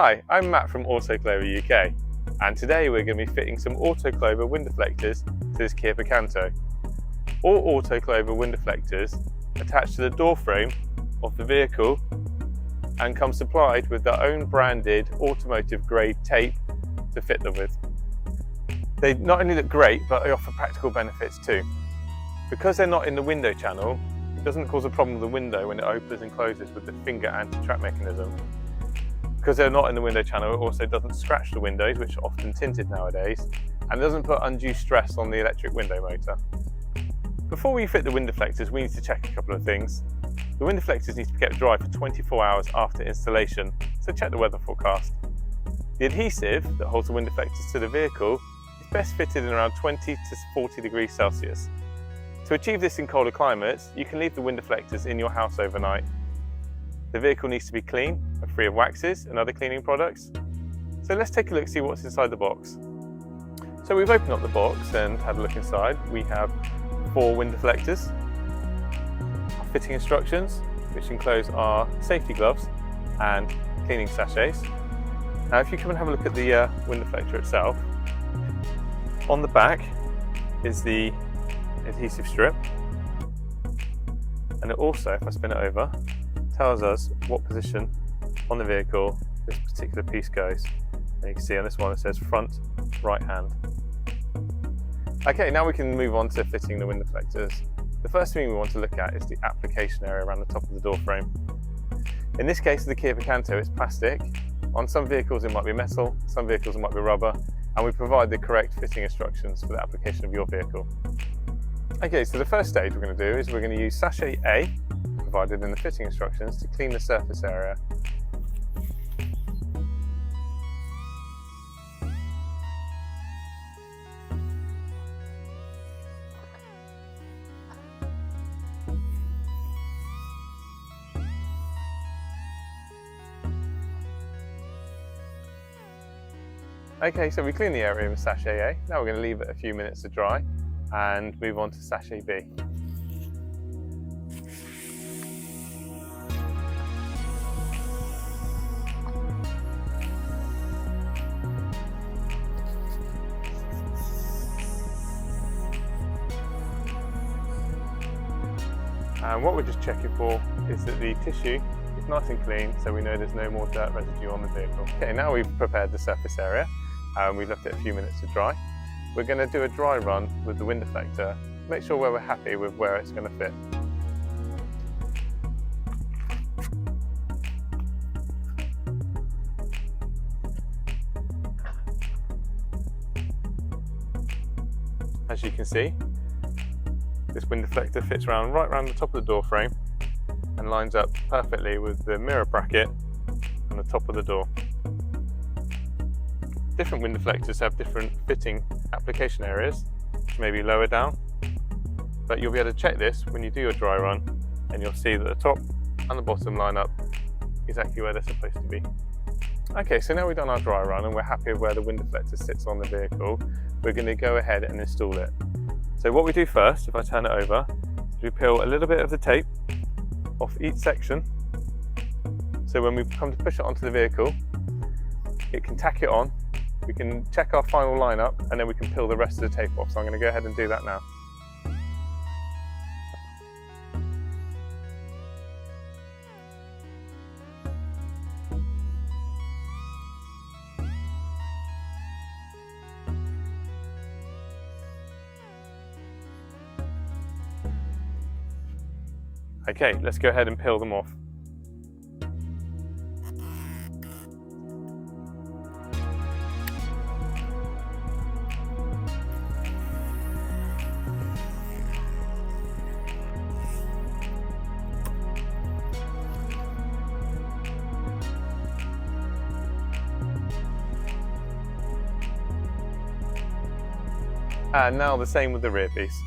Hi, I'm Matt from Clover UK, and today we're going to be fitting some Clover wind deflectors to this Kia Picanto. All Clover wind deflectors attach to the door frame of the vehicle and come supplied with their own branded automotive grade tape to fit them with. They not only look great, but they offer practical benefits too. Because they're not in the window channel, it doesn't cause a problem with the window when it opens and closes with the finger anti-trap mechanism. Because they're not in the window channel, it also doesn't scratch the windows, which are often tinted nowadays, and doesn't put undue stress on the electric window motor. Before we fit the wind deflectors, we need to check a couple of things. The wind deflectors need to be kept dry for 24 hours after installation, so check the weather forecast. The adhesive that holds the wind deflectors to the vehicle is best fitted in around 20 to 40 degrees Celsius. To achieve this in colder climates, you can leave the wind deflectors in your house overnight. The vehicle needs to be clean and free of waxes and other cleaning products. So let's take a look and see what's inside the box. So we've opened up the box and had a look inside. We have 4 wind deflectors, our fitting instructions, which enclose our safety gloves and cleaning sachets. Now if you come and have a look at the wind deflector itself, on the back is the adhesive strip, and it also, if I spin it over, tells us what position on the vehicle this particular piece goes. And you can see on this one it says front right hand. Okay, now we can move on to fitting the wind deflectors. The first thing we want to look at is the application area around the top of the door frame. In this case of the Kia Picanto, it's plastic. On some vehicles it might be metal, some vehicles it might be rubber, and we provide the correct fitting instructions for the application of your vehicle. Okay, so the first stage we're going to do is we're going to use sachet A, provided in the fitting instructions, to clean the surface area. Okay, so we clean the area with sachet A. Now we're going to leave it a few minutes to dry and move on to sachet B. And what we're just checking for is that the tissue is nice and clean, so we know there's no more dirt residue on the vehicle. Okay, now we've prepared the surface area and we've left it a few minutes to dry. We're going to do a dry run with the wind deflector, make sure we're happy with where it's going to fit. As you can see, this wind deflector fits right around the top of the door frame and lines up perfectly with the mirror bracket on the top of the door. Different wind deflectors have different fitting application areas, which may be lower down, but you'll be able to check this when you do your dry run, and you'll see that the top and the bottom line up exactly where they're supposed to be. Okay, so now we've done our dry run and we're happy with where the wind deflector sits on the vehicle. We're going to go ahead and install it. So what we do first, if I turn it over, is we peel a little bit of the tape off each section. So when we come to push it onto the vehicle, it can tack it on. We can check our final lineup and then we can peel the rest of the tape off. So I'm going to go ahead and do that now. Okay, let's go ahead and peel them off. And now the same with the rear piece.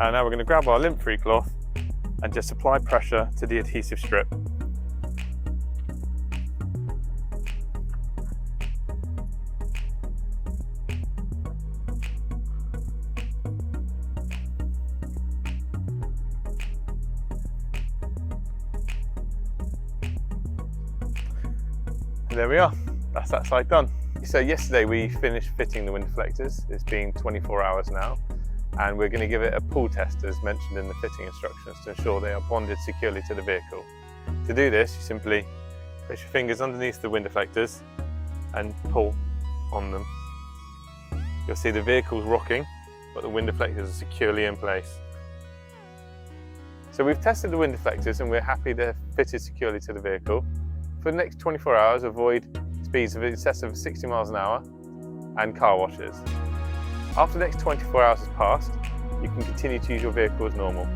And now we're going to grab our lint-free cloth and just apply pressure to the adhesive strip. And there we are, that's that side done. So yesterday we finished fitting the wind deflectors. It's been 24 hours now, and we're going to give it a pull test as mentioned in the fitting instructions to ensure they are bonded securely to the vehicle. To do this, you simply place your fingers underneath the wind deflectors and pull on them. You'll see the vehicle's rocking, but the wind deflectors are securely in place. So we've tested the wind deflectors and we're happy they're fitted securely to the vehicle. For the next 24 hours, avoid speeds of excess of 60 miles an hour and car washes. After the next 24 hours has passed, you can continue to use your vehicle as normal.